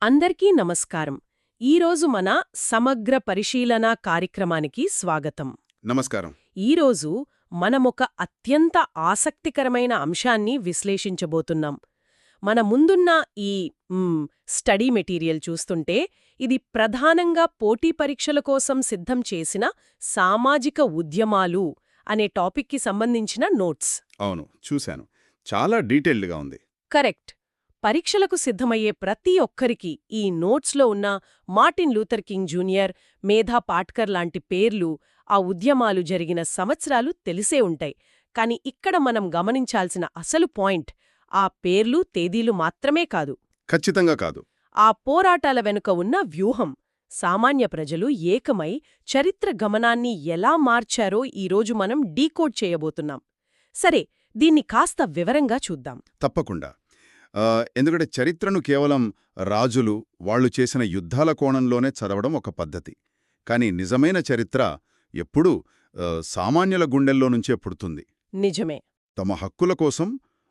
అందరికీ నమస్కారం. ఈరోజు మన సమగ్ర పరిశీలన కార్యక్రమానికి స్వాగతం. నమస్కారం. ఈరోజు మనమొక అత్యంత ఆసక్తికరమైన అంశాన్ని విశ్లేషించబోతున్నాం. మన ముందున్న ఈ స్టడీ మెటీరియల్ చూస్తుంటే ఇది ప్రధానంగా పోటీ పరీక్షల కోసం సిద్ధం చేసిన సామాజిక ఉద్యమాలు అనే టాపిక్కి సంబంధించిన నోట్స్. అవును, చూశాను. చాలా డీటెయిల్డ్గా ఉంది. కరెక్ట్. పరీక్షలకు సిద్ధమయ్యే ప్రతి ఒక్కరికి ఈ నోట్స్లో ఉన్న మార్టిన్ లూథర్ కింగ్ జూనియర్, మేధా పాట్కర్ లాంటి పేర్లు, ఆ ఉద్యమాలు జరిగిన సంవత్సరాలు తెలిసే ఉంటాయి. కాని ఇక్కడ మనం గమనించాల్సిన అసలు పాయింట్ ఆ పేర్లు, తేదీలు మాత్రమే కాదు. ఖచ్చితంగా కాదు. ఆ పోరాటాల వెనుక ఉన్న వ్యూహం, సామాన్య ప్రజలు ఏకమై చరిత్ర గమనాన్ని ఎలా మార్చారో ఈరోజు మనం డీకోడ్ చేయబోతున్నాం. సరే, దీన్ని కాస్త వివరంగా చూద్దాం. తప్పకుండా. ఎందుకంటే చరిత్రను కేవలం రాజులు, వాళ్లు చేసిన యుద్ధాల కోణంలోనే చదవడం ఒక పద్ధతి. కానీ నిజమైన చరిత్ర ఎప్పుడూ సామాన్యుల గుండెల్లో నుంచే పుడుతుంది. నిజమే. తమ హక్కుల కోసం,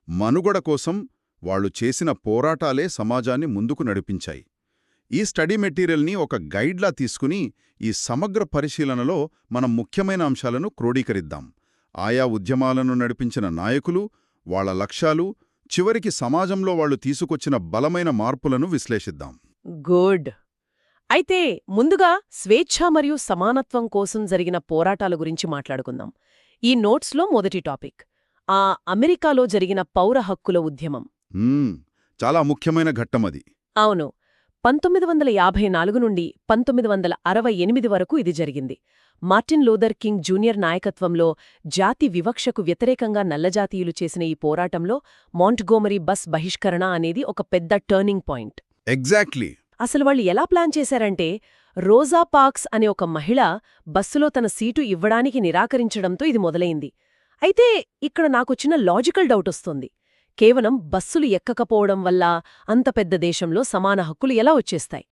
మనుగడ కోసం వాళ్లు చేసిన పోరాటాలే సమాజాన్ని ముందుకు నడిపించాయి. ఈ స్టడీ మెటీరియల్ని ఒక గైడ్లా తీసుకుని ఈ సమగ్ర పరిశీలనలో మనం ముఖ్యమైన అంశాలను క్రోడీకరిద్దాం. ఆయా ఉద్యమాలను నడిపించిన నాయకులు, వాళ్ల లక్ష్యాలు, చివరికి సమాజంలో వాళ్లు తీసుకొచ్చిన బలమైన మార్పులను విశ్లేషిద్దాం. గుడ్. అయితే ముందుగా స్వేచ్ఛ మరియు సమానత్వం కోసం జరిగిన పోరాటాల గురించి మాట్లాడుకుందాం. ఈ నోట్స్లో మొదటి టాపిక్ అమెరికాలో జరిగిన పౌర హక్కుల ఉద్యమం. చాలా ముఖ్యమైన ఘట్టమది. అవును. 1954 నుండి 1968 వరకు ఇది జరిగింది. మార్టిన్ లూథర్ కింగ్ జూనియర్ నాయకత్వంలో జాతి వివక్షకు వ్యతిరేకంగా నల్లజాతీయులు చేసిన ఈ పోరాటంలో మాంట్గోమరీ బస్ బహిష్కరణ అనేది ఒక పెద్ద టర్నింగ్ పాయింట్. ఎగ్జాక్ట్లీ. అసలు వాళ్ళు ఎలా ప్లాన్ చేశారంటే, రోజా పార్క్స్ అనే ఒక మహిళ బస్సులో తన సీటు ఇవ్వడానికి నిరాకరించడంతో ఇది మొదలైంది. అయితే ఇక్కడ నాకొచ్చిన లాజికల్ డౌట్ వస్తుంది. కేవలం బస్సులు ఎక్కకపోవడం వల్ల అంత పెద్ద దేశంలో సమాన హక్కులు ఎలా వచ్చేస్తాయి?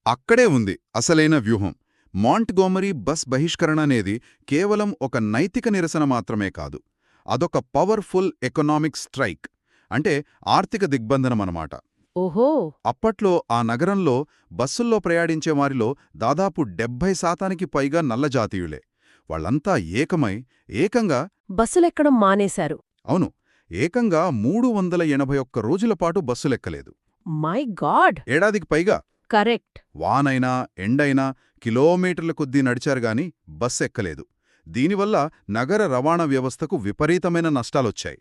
అక్కడే ఉంది అసలైన వ్యూహం. మాంట్గోమరీ బస్ బహిష్కరణ అనేది కేవలం ఒక నైతిక నిరసన మాత్రమే కాదు. అదొక పవర్ఫుల్ ఎకనామిక్ స్ట్రైక్, అంటే ఆర్థిక దిగ్బంధనమన్నమాట. ఓహో. అప్పట్లో ఆ నగరంలో బస్సుల్లో ప్రయాణించే వారిలో దాదాపు 70% పైగా నల్లజాతీయులే. వాళ్లంతా ఏకంగా బస్సులెక్కడం మానేశారు. అవును, ఏకంగా 381 రోజులపాటు బస్సులెక్కలేదు. My God! ఏడాదికి పైగా. కరెక్ట్. వానైనా ఎండైనా కిలోమీటర్ల కొద్దీ నడిచారుగాని బస్సెక్కలేదు. దీనివల్ల నగర రవాణా వ్యవస్థకు విపరీతమైన నష్టాలొచ్చాయి.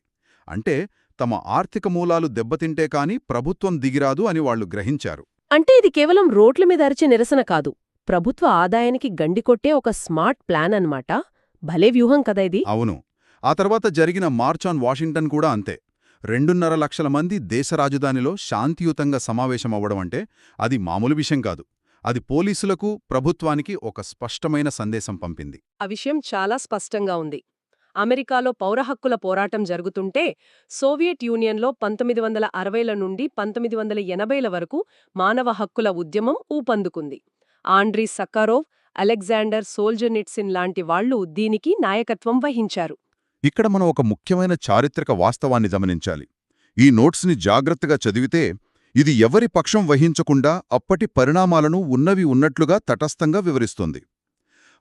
అంటే తమ ఆర్థిక మూలాలు దెబ్బతింటే కాని ప్రభుత్వం దిగిరాదు అని వాళ్లు గ్రహించారు. అంటే ఇది కేవలం రోడ్ల మీద అరిచే నిరసన కాదు, ప్రభుత్వ ఆదాయానికి గండికొట్టే ఒక స్మార్ట్ ప్లాన్ అన్నమాట. భలే వ్యూహం కదా ఇది. అవును. ఆ తర్వాత జరిగిన మార్చ్ ఆన్ వాషింగ్టన్ కూడా అంతే. 2.5 లక్షల మంది దేశ రాజధానిలో శాంతియుతంగా సమావేశమవ్వడమంటే అది మామూలు విషయం కాదు. అది పోలీసులకు, ప్రభుత్వానికి ఒక స్పష్టమైన సందేశం పంపింది. ఆ విషయం చాలా స్పష్టంగా ఉంది. అమెరికాలో పౌరహక్కుల పోరాటం జరుగుతుంటే సోవియట్ యూనియన్లో 1960ల నుండి 1980ల వరకు మానవ హక్కుల ఉద్యమం ఊపందుకుంది. ఆండ్రీ సక్కారోవ్, అలెగ్జాండర్ సోల్జర్నిట్సిన్ లాంటి వాళ్లు దీనికి నాయకత్వం వహించారు. ఇక్కడ మనం ఒక ముఖ్యమైన చారిత్రక వాస్తవాన్ని గమనించాలి. ఈ నోట్స్ని జాగ్రత్తగా చదివితే ఇది ఎవరి పక్షం వహించకుండా అప్పటి పరిణామాలను ఉన్నవి ఉన్నట్లుగా తటస్థంగా వివరిస్తుంది.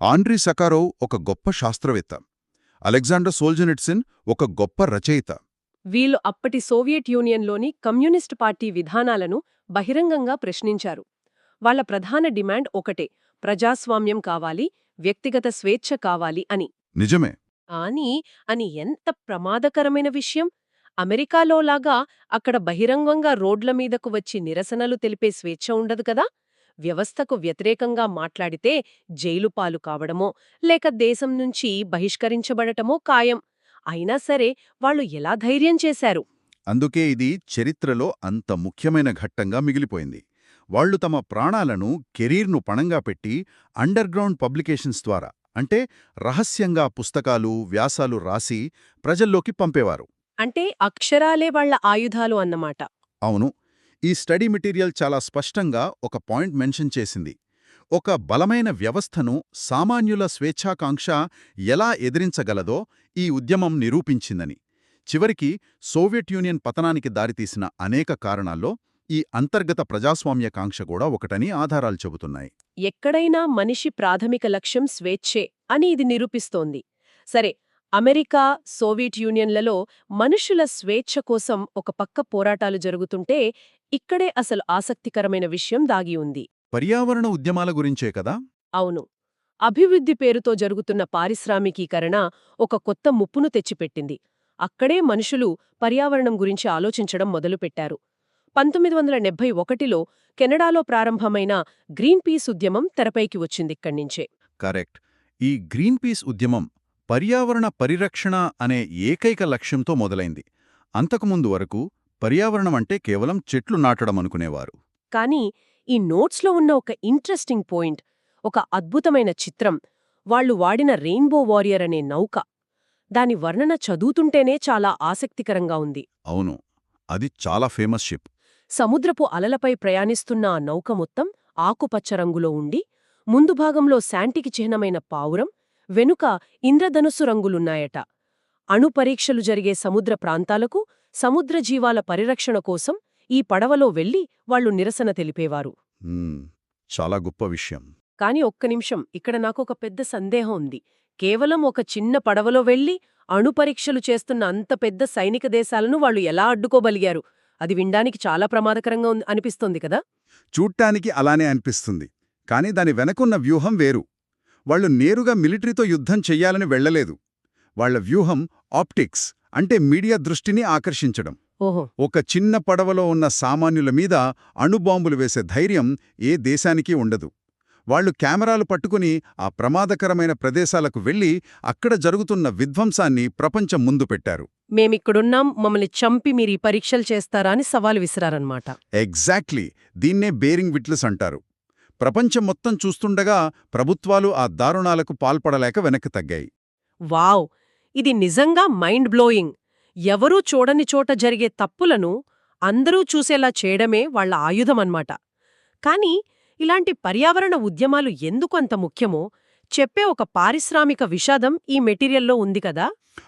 ఆండ్రీ సకారోవ్ ఒక గొప్ప శాస్త్రవేత్త, అలెగ్జాండర్ సోల్జనిట్సిన్ ఒక గొప్ప రచయిత. వీళ్ళు అప్పటి సోవియట్ యూనియన్లోని కమ్యూనిస్టు పార్టీ విధానాలను బహిరంగంగా ప్రశ్నించారు. వాళ్ల ప్రధాన డిమాండ్ ఒకటే: ప్రజాస్వామ్యం కావాలి, వ్యక్తిగత స్వేచ్ఛ కావాలి అని. నిజమే. అని ఎంత ప్రమాదకరమైన విషయం! అమెరికాలోలాగా అక్కడ బహిరంగంగా రోడ్ల మీదకు వచ్చి నిరసనలు తెలిపే స్వేచ్ఛ ఉండదు కదా. వ్యవస్థకు వ్యతిరేకంగా మాట్లాడితే జైలు పాలు కావడమో లేక దేశం నుంచి బహిష్కరించబడటమో ఖాయం. అయినా సరే వాళ్లు ఎలా ధైర్యం చేశారు? అందుకే ఇది చరిత్రలో అంత ముఖ్యమైన ఘట్టంగా మిగిలిపోయింది. వాళ్లు తమ ప్రాణాలను, కెరీర్ను పణంగా పెట్టి అండర్గ్రౌండ్ పబ్లికేషన్స్ ద్వారా, అంటే రహస్యంగా పుస్తకాలు, వ్యాసాలు రాసి ప్రజల్లోకి పంపేవారు. అంటే అక్షరాలే వాళ్ల ఆయుధాలు అన్నమాట. అవును. ఈ స్టడీ మెటీరియల్ చాలా స్పష్టంగా ఒక పాయింట్ మెన్షన్ చేసింది. ఒక బలమైన వ్యవస్థను సామాన్యుల స్వేచ్ఛాకాంక్ష ఎలా ఎదిరించగలదో ఈ ఉద్యమం నిరూపించిందని. చివరికి సోవియట్ యూనియన్ పతనానికి దారితీసిన అనేక కారణాల్లో ఈ అంతర్గత ప్రజాస్వామ్యకాంక్ష కూడా ఒకటని ఆధారాలు చెబుతున్నాయి. ఎక్కడైనా మనిషి ప్రాథమిక లక్ష్యం స్వేచ్ఛే అని ఇది నిరూపిస్తోంది. సరే, అమెరికా, సోవియట్ యూనియన్లలో మనుషుల స్వేచ్ఛ కోసం ఒక పక్క పోరాటాలు జరుగుతుంటే, ఇక్కడే అసలు ఆసక్తికరమైన విషయం దాగి ఉంది. పర్యావరణ ఉద్యమాల గురించే కదా? అవును. అభివృద్ధి పేరుతో జరుగుతున్న పారిశ్రామికీకరణ ఒక కొత్త ముప్పును తెచ్చిపెట్టింది. అక్కడే మనుషులు పర్యావరణం గురించి ఆలోచించడం మొదలుపెట్టారు. 1971లో కెనడాలో ప్రారంభమైన గ్రీన్ పీస్ ఉద్యమం తెరపైకి వచ్చిందిక్కడ్నించే. కరెక్ట్. ఈ గ్రీన్ పీస్ ఉద్యమం పర్యావరణ పరిరక్షణ అనే ఏకైక లక్ష్యంతో మొదలైంది. అంతకుముందు వరకు పర్యావరణం అంటే కేవలం చెట్లు నాటడం అనుకునేవారు. కానీ ఈ నోట్స్లో ఉన్న ఒక ఇంట్రెస్టింగ్ పాయింట్, ఒక అద్భుతమైన చిత్రం, వాళ్ళు వాడిన రెయిన్బో వారియర్ అనే నౌక. దాని వర్ణన చదువుతుంటేనే చాలా ఆసక్తికరంగా ఉంది. అవును, అది చాలా ఫేమస్ షిప్. సముద్రపు అలలపై ప్రయాణిస్తున్న ఆ నౌక మొత్తం ఆకుపచ్చ రంగులో ఉండి, ముందు భాగంలో శాంటికి చిహ్నమైన పావురం, వెనుక ఇంద్రధనుస్సు రంగులున్నాయట. అణు పరీక్షలు జరిగే సముద్ర ప్రాంతాలకు, సముద్ర జీవాల పరిరక్షణ కోసం ఈ పడవలో వెళ్లి వాళ్లు నిరసన తెలిపేవారు. చాలా గొప్ప విషయం. కాని ఒక్క నిమిషం, ఇక్కడ నాకొక పెద్ద సందేహం ఉంది. కేవలం ఒక చిన్న పడవలో వెళ్లి అణుపరీక్షలు చేస్తున్న అంత పెద్ద సైనిక దేశాలను వాళ్లు ఎలా అడ్డుకోగలిగారు? అది వినడానికి చాలా ప్రమాదకరంగా అనిపిస్తోంది కదా? చూడ్డానికి అలానే అనిపిస్తుంది. కాని దాని వెనకున్న వ్యూహం వేరు. వాళ్లు నేరుగా మిలిటరీతో యుద్ధం చెయ్యాలని వెళ్లలేదు. వాళ్ల వ్యూహం ఆప్టిక్స్, అంటే మీడియా దృష్టిని ఆకర్షించడం. ఓహో. ఒక చిన్న పడవలో ఉన్న సామాన్యుల మీద అణుబాంబులు వేసే ధైర్యం ఏ దేశానికీ ఉండదు. వాళ్లు కెమెరాలు పట్టుకుని ఆ ప్రమాదకరమైన ప్రదేశాలకు వెళ్లి అక్కడ జరుగుతున్న విధ్వంసాన్ని ప్రపంచం ముందు పెట్టారు. మేమిక్కడున్నాం, మమ్మల్ని చంపి మీరీ పరీక్షలు చేస్తారా అని సవాలు విసిరారన్నమాట. ఎగ్జాక్ట్లీ. దీన్నే బేరింగ్ విట్నెస్ అంటారు. ప్రపంచం మొత్తం చూస్తుండగా ప్రభుత్వాలు ఆ దారుణాలకు పాల్పడలేక వెనక్కి తగ్గాయి. వావ్! ఇది నిజంగా మైండ్ బ్లోయింగ్. ఎవరూ చూడని చోట జరిగే తప్పులను అందరూ చూసేలా చేయడమే వాళ్ల ఆయుధమన్నమాట. కానీ ఇలాంటి పర్యావరణ ఉద్యమాలు ఎందుకు అంత ముఖ్యమో చెప్పే ఒక పారిశ్రామిక విషాదం ఈ మెటీరియల్లో ఉంది కదా?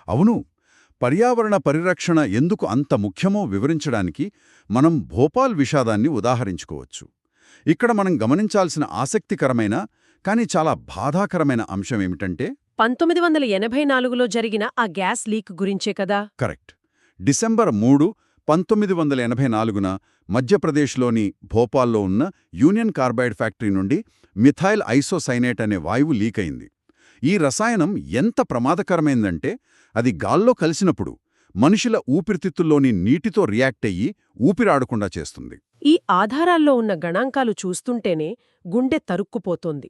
అవును. పర్యావరణ పరిరక్షణ ఎందుకు అంత ముఖ్యమో వివరించడానికి మనం భోపాల్ విషాదాన్ని ఉదాహరించుకోవచ్చు. ఇక్కడ మనం గమనించాల్సిన ఆసక్తికరమైన కానీ చాలా బాధాకరమైన అంశమేమిటంటే 1984లో జరిగిన ఆ గ్యాస్ లీక్ గురించే కదా? కరెక్ట్. డిసెంబర్ 3, 1984న మధ్యప్రదేశ్లోని భోపాల్లో ఉన్న యూనియన్ కార్బైడ్ ఫ్యాక్టరీ నుండి మిథైల్ ఐసోసైనేట్ అనే వాయువు లీకైంది. ఈ రసాయనం ఎంత ప్రమాదకరమైందంటే అది గాల్లో కలిసినప్పుడు మనుషుల ఊపిరితిత్తుల్లోని నీటితో రియాక్ట్ అయ్యి ఊపిరాడకుండా చేస్తుంది. ఈ ఆధారాల్లో ఉన్న గణాంకాలు చూస్తుంటేనే గుండె తరుక్కుపోతోంది.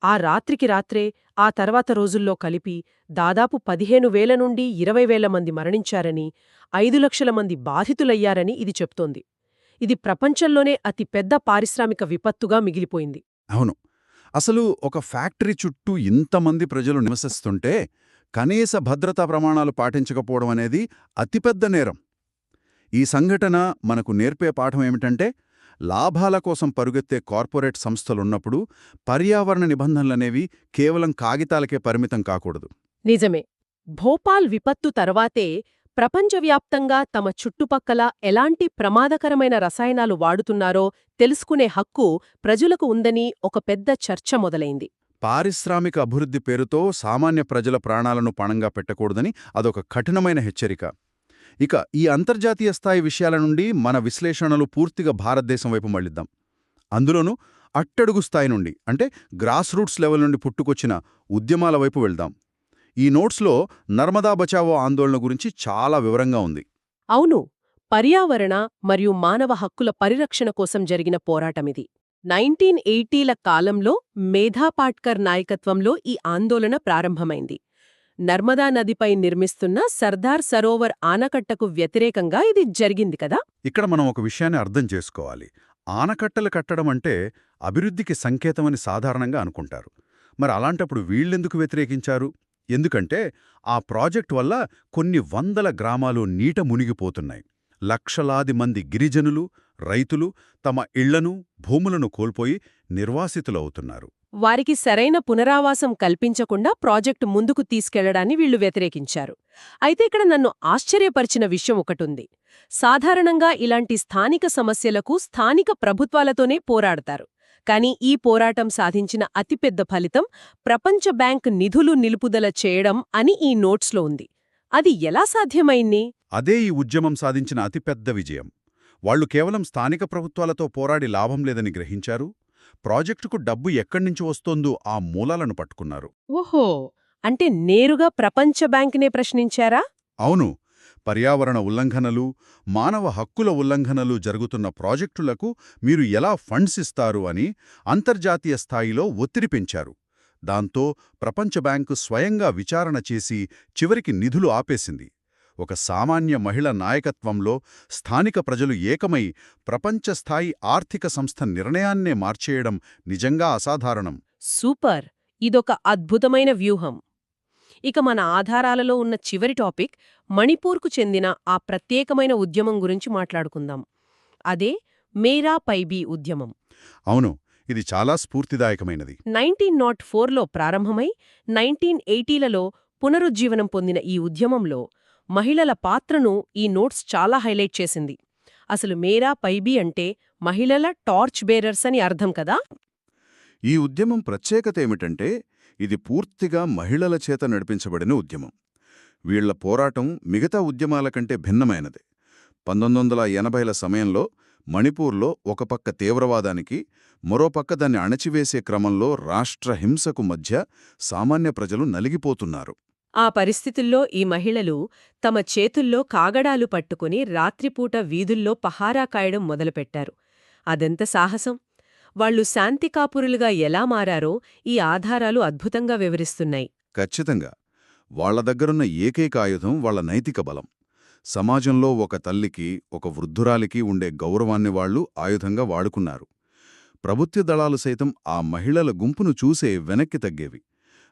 ఆ రాత్రికి రాత్రే, ఆ తర్వాత రోజుల్లో కలిపి దాదాపు 15,000 నుండి 20,000 మంది మరణించారని, 5 లక్షల మంది బాధితులయ్యారని ఇది చెప్తోంది. ఇది ప్రపంచంలోనే అతి పెద్ద పారిశ్రామిక విపత్తుగా మిగిలిపోయింది. అవును. అసలు ఒక ఫ్యాక్టరీ చుట్టూ ఇంతమంది ప్రజలు నివసిస్తుంటే కనీస భద్రతా ప్రమాణాలు పాటించకపోవడం అనేది అతిపెద్ద నేరం. ఈ సంఘటన మనకు నేర్పే పాఠమేమిటంటే, లాభాల కోసం పరుగెత్తే కార్పొరేట్ సంస్థలున్నప్పుడు పర్యావరణ నిబంధనలనేవి కేవలం కాగితాలకే పరిమితం కాకూడదు. నిజమే. భోపాల్ విపత్తు తర్వాతే ప్రపంచవ్యాప్తంగా తమ చుట్టుపక్కల ఎలాంటి ప్రమాదకరమైన రసాయనాలు వాడుతున్నారో తెలుసుకునే హక్కు ప్రజలకు ఉందని ఒక పెద్ద చర్చ మొదలైంది. పారిశ్రామిక అభివృద్ధి పేరుతో సామాన్య ప్రజల ప్రాణాలను పణంగా పెట్టకూడదని అదొక కఠినమైన హెచ్చరిక. ఇక ఈ అంతర్జాతీయ స్థాయి విషయాల నుండి మన విశ్లేషణలు పూర్తిగా భారతదేశం వైపు మళ్లిద్దాం. అందులోనూ అట్టడుగు స్థాయి నుండి, అంటే గ్రాస్ రూట్స్ లెవెల్ నుండి పుట్టుకొచ్చిన ఉద్యమాల వైపు వెళ్దాం. ఈ నోట్స్లో నర్మదా బచావో ఆందోళన గురించి చాలా వివరంగా ఉంది. అవును. పర్యావరణ మరియు మానవ హక్కుల పరిరక్షణ కోసం జరిగిన పోరాటమిది. 1980ల కాలంలో మేధా పాట్కర్ నాయకత్వంలో ఈ ఆందోళన ప్రారంభమైంది. నర్మదా నదిపై నిర్మిస్తున్న సర్దార్ సరోవర్ ఆనకట్టకు వ్యతిరేకంగా ఇది జరిగింది కదా? ఇక్కడ మనం ఒక విషయాన్ని అర్థం చేసుకోవాలి. ఆనకట్టలు కట్టడం అంటే అభివృద్ధికి సంకేతమని సాధారణంగా అనుకుంటారు. మరి అలాంటప్పుడు వీళ్ళెందుకు వ్యతిరేకించారు? ఎందుకంటే ఆ ప్రాజెక్ట్ వల్ల కొన్ని వందల గ్రామాలు నీట మునిగిపోతున్నాయి. లక్షలాది మంది గిరిజనులు, రైతులు తమ ఇళ్లను, భూములను కోల్పోయి నిర్వాసితులవుతున్నారు. వారికి సరైన పునరావాసం కల్పించకుండా ప్రాజెక్టు ముందుకు తీసుకెళ్లడాన్ని వీళ్లు వ్యతిరేకించారు. అయితే ఇక్కడ నన్ను ఆశ్చర్యపరిచిన విషయం ఒకటుంది. సాధారణంగా ఇలాంటి స్థానిక సమస్యలకు స్థానిక ప్రభుత్వాలతోనే పోరాడతారు. కానీ ఈ పోరాటం సాధించిన అతిపెద్ద ఫలితం ప్రపంచ బ్యాంక్ నిధులు నిలుపుదల చేయడం అని ఈ నోట్స్లో ఉంది. అది ఎలా సాధ్యమైంది? అదే ఈ ఉద్యమం సాధించిన అతిపెద్ద విజయం. వాళ్లు కేవలం స్థానిక ప్రభుత్వాలతో పోరాడి లాభం లేదని గ్రహించారు. ప్రాజెక్టుకు డబ్బు ఎక్కడ్నుంచి వస్తోందో ఆ మూలాలను పట్టుకున్నారు. ఓహో, అంటే నేరుగా ప్రపంచ బ్యాంకునే ప్రశ్నించారా? అవును. పర్యావరణ ఉల్లంఘనలు, మానవ హక్కుల ఉల్లంఘనలు జరుగుతున్న ప్రాజెక్టులకు మీరు ఎలా ఫండ్స్ ఇస్తారు అని అంతర్జాతీయ స్థాయిలో ఒత్తిడి పెంచారు. దాంతో ప్రపంచ బ్యాంకు స్వయంగా విచారణ చేసి చివరికి నిధులు ఆపేసింది. ఒక సామాన్య మహిళ నాయకత్వంలో స్థానిక ప్రజలు ఏకమై ప్రపంచస్థాయి ఆర్థిక సంస్థ నిర్ణయాన్నే మార్చేయడం నిజంగా అసాధారణం. సూపర్! ఇదొక అద్భుతమైన వ్యూహం. ఇక మన ఆధారాలలో ఉన్న చివరి టాపిక్ మణిపూర్కు చెందిన ఆ ప్రత్యేకమైన ఉద్యమం గురించి మాట్లాడుకుందాం. అదే మేరా పైబీ ఉద్యమం. అవును, ఇది చాలా స్ఫూర్తిదాయకమైనది. 1904లో ప్రారంభమై 1980లలో పునరుజ్జీవనం పొందిన ఈ ఉద్యమంలో మహిళల పాత్రను ఈ నోట్స్ చాలా హైలైట్ చేసింది. అసలు మేరా పైబీ అంటే మహిళల టార్చ్ బేరర్స్ అని అర్థం కదా? ఈ ఉద్యమం ప్రత్యేకత ఏమిటంటే ఇది పూర్తిగా మహిళల చేత నడిపించబడిన ఉద్యమం. వీళ్ల పోరాటం మిగతా ఉద్యమాల కంటే భిన్నమైనది. 1980ల సమయంలో మణిపూర్లో ఒక పక్క తీవ్రవాదానికి, మరోపక్క దాన్ని అణచివేసే క్రమంలో రాష్ట్ర హింసకు మధ్య సామాన్య ప్రజలు నలిగిపోతున్నారు. ఆ పరిస్థితుల్లో ఈ మహిళలు తమ చేతుల్లో కాగడాలు పట్టుకుని రాత్రిపూట వీధుల్లో పహారా కాయడం మొదలుపెట్టారు. అదెంత సాహసం! వాళ్లు శాంతికాపురులుగా ఎలా మారారో ఈ ఆధారాలు అద్భుతంగా వివరిస్తున్నాయి. ఖచ్చితంగా. వాళ్ల దగ్గరున్న ఏకైక ఆయుధం వాళ్ల నైతిక బలం. సమాజంలో ఒక తల్లికి, ఒక వృద్ధురాలికి ఉండే గౌరవాన్ని వాళ్లు ఆయుధంగా వాడుకున్నారు. ప్రభుత్వ దళాలు సైతం ఆ మహిళల గుంపును చూసే వెనక్కి తగ్గేవి.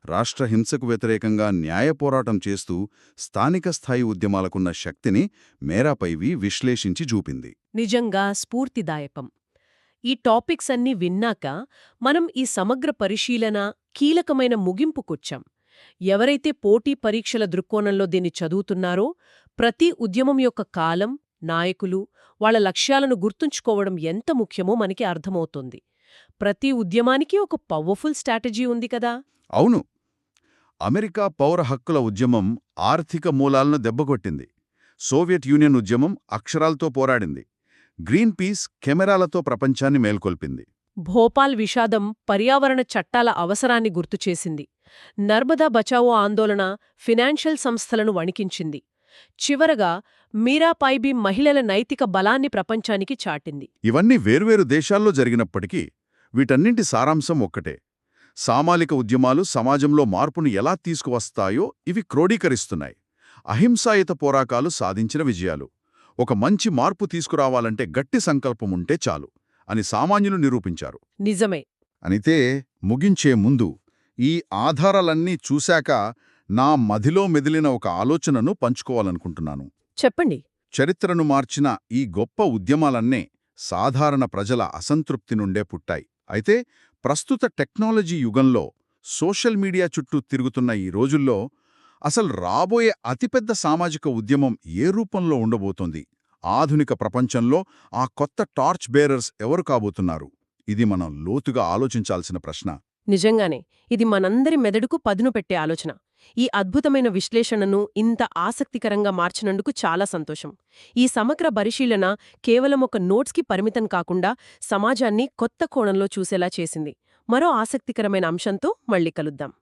రాష్ట్ర హింసకు వ్యతిరేకంగా న్యాయ పోరాటం చేస్తూ స్థానిక స్థాయి ఉద్యమాలకున్న శక్తిని మేరా పైబీ విశ్లేషించి చూపింది. నిజంగా స్ఫూర్తిదాయకం. ఈ టాపిక్స్ అన్నీ విన్నాక మనం ఈ సమగ్ర పరిశీలన కీలకమైన ముగింపుకొచ్చాం. ఎవరైతే పోటీ పరీక్షల దృక్కోణంలో దీన్ని చదువుతున్నారో ప్రతి ఉద్యమం యొక్క కాలం, నాయకులు, వాళ్ల లక్ష్యాలను గుర్తుంచుకోవడం ఎంత ముఖ్యమో మనకి అర్థమవుతోంది. ప్రతి ఉద్యమానికి ఒక పవర్ఫుల్ స్ట్రాటజీ ఉంది కదా? అవును. అమెరికా పౌర హక్కుల ఉద్యమం ఆర్థిక మూలాలను దెబ్బకొట్టింది. సోవియట్ యూనియన్ ఉద్యమం అక్షరాలతో పోరాడింది. గ్రీన్ పీస్ కెమెరాలతో ప్రపంచాన్ని మేల్కొల్పింది. భోపాల్ విషాదం పర్యావరణ చట్టాల అవసరాన్ని గుర్తుచేసింది. నర్మదా బచావో ఆందోళన ఫినాన్షియల్ సంస్థలను వణికించింది. చివరగా మీరా పైబీ మహిళల నైతిక బలాన్ని ప్రపంచానికి చాటింది. ఇవన్నీ వేర్వేరు దేశాల్లో జరిగినప్పటికీ వీటన్నింటి సారాంశం ఒక్కటే. సామాజిక ఉద్యమాలు సమాజంలో మార్పును ఎలా తీసుకువస్తాయో ఇవి క్రోడీకరిస్తున్నాయి. అహింసాయుత పోరాటాలు సాధించిన విజయాలు. ఒక మంచి మార్పు తీసుకురావాలంటే గట్టి సంకల్పముంటే చాలు అని సామాన్యులు నిరూపించారు. నిజమే. అనితే ముగించే ముందు ఈ ఆధారాలన్నీ చూశాక నా మదిలో మెదిలిన ఒక ఆలోచనను పంచుకోవాలనుకుంటున్నాను. చెప్పండి. చరిత్రను మార్చిన ఈ గొప్ప ఉద్యమాలన్నే సాధారణ ప్రజల అసంతృప్తి నుండే పుట్టాయి. అయితే ప్రస్తుత టెక్నాలజీ యుగంలో సోషల్ మీడియా చుట్టూ తిరుగుతున్న ఈ రోజుల్లో అసలు రాబోయే అతిపెద్ద సామాజిక ఉద్యమం ఏ రూపంలో ఉండబోతోంది? ఆధునిక ప్రపంచంలో ఆ కొత్త టార్చ్ బేరర్స్ ఎవరు కాబోతున్నారు? ఇది మనం లోతుగా ఆలోచించాల్సిన ప్రశ్న. నిజంగానే ఇది మనందరి మెదడుకు పదును పెట్టే ఆలోచన. ఈ అద్భుతమైన విశ్లేషణను ఇంత ఆసక్తికరంగా మార్చినందుకు చాలా సంతోషం. ఈ సమగ్ర పరిశీలన కేవలం ఒక నోట్స్కి పరిమితం కాకుండా సమాజాన్ని కొత్త కోణంలో చూసేలా చేసింది. మరో ఆసక్తికరమైన అంశంతో మళ్ళీ కలుద్దాం.